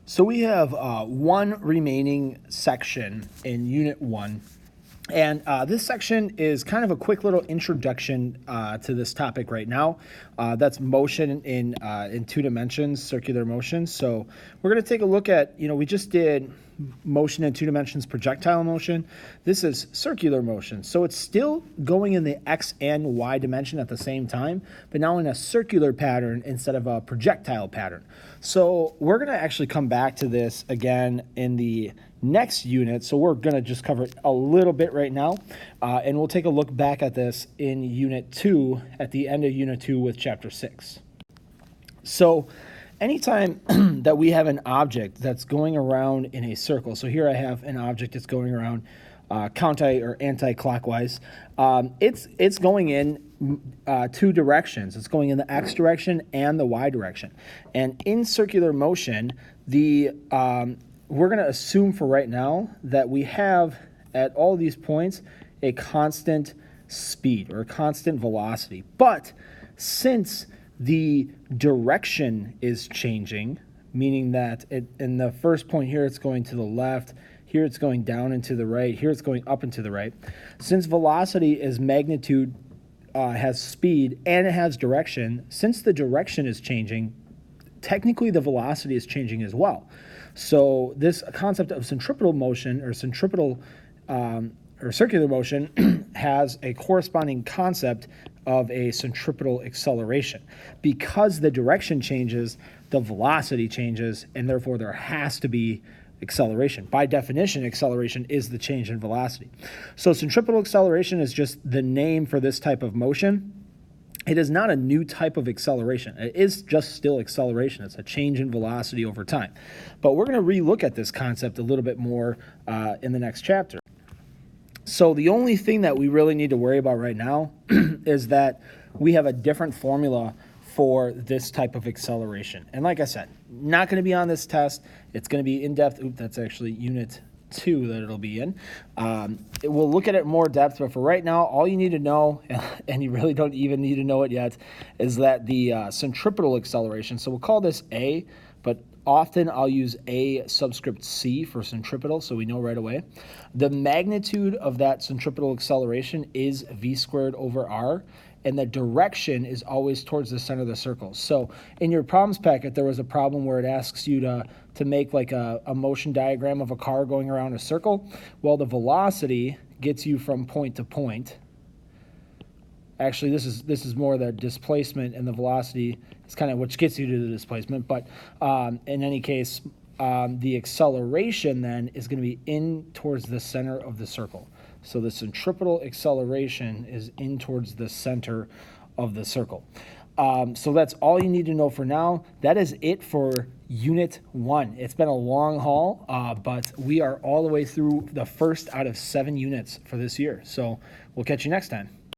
So we have one remaining section in Unit 1. And this section is kind of a quick little introduction to this topic right now. That's motion in two dimensions, circular motion. So we're going to take a look at, we just did motion in two dimensions, projectile motion. This is circular motion. So it's still going in the X and Y dimension at the same time, but now in a circular pattern instead of a projectile pattern. So we're going to actually come back to this again in the next unit. So we're going to just cover it a little bit right now, and we'll take a look back at this in Unit 2 at the end of Unit 2 with Chapter 6. So anytime that we have an object that's going around in a circle, so here I have an object that's going around counter or anti-clockwise, it's going in two directions. It's going in the X direction and the Y direction. And in circular motion, we're going to assume for right now that we have at all these points a constant speed or a constant velocity. But since the direction is changing, meaning that in the first point here it's going to the left, here it's going down and to the right, here it's going up and to the right. Since velocity is magnitude, has speed, and it has direction, since the direction is changing, technically the velocity is changing as well. So this concept of centripetal motion or centripetal or circular motion has a corresponding concept of a centripetal acceleration. Because the direction changes, the velocity changes, and therefore there has to be acceleration. By definition, acceleration is the change in velocity. So centripetal acceleration is just the name for this type of motion. It is not a new type of acceleration. It is just still acceleration. It's a change in velocity over time. But we're going to relook at this concept a little bit more in the next chapter. So the only thing that we really need to worry about right now is that we have a different formula for this type of acceleration. And like I said, not going to be on this test. It's going to be in-depth. That's actually Unit 2 that it'll be in. We'll look at it more depth, but for right now, all you need to know, and you really don't even need to know it yet, is that the centripetal acceleration, so we'll call this A, but often I'll use A subscript C for centripetal, so we know right away. The magnitude of that centripetal acceleration is V squared over R, and the direction is always towards the center of the circle. So in your problems packet, there was a problem where it asks you to make like a motion diagram of a car going around a circle. Well, the velocity gets you from point to point. Actually, this is more the displacement, and the velocity is kind of which gets you to the displacement. But in any case, the acceleration then is going to be in towards the center of the circle. So the centripetal acceleration is in towards the center of the circle. So that's all you need to know for now. That is it for Unit 1. It's been a long haul, but we are all the way through the first out of 7 units for this year. So we'll catch you next time.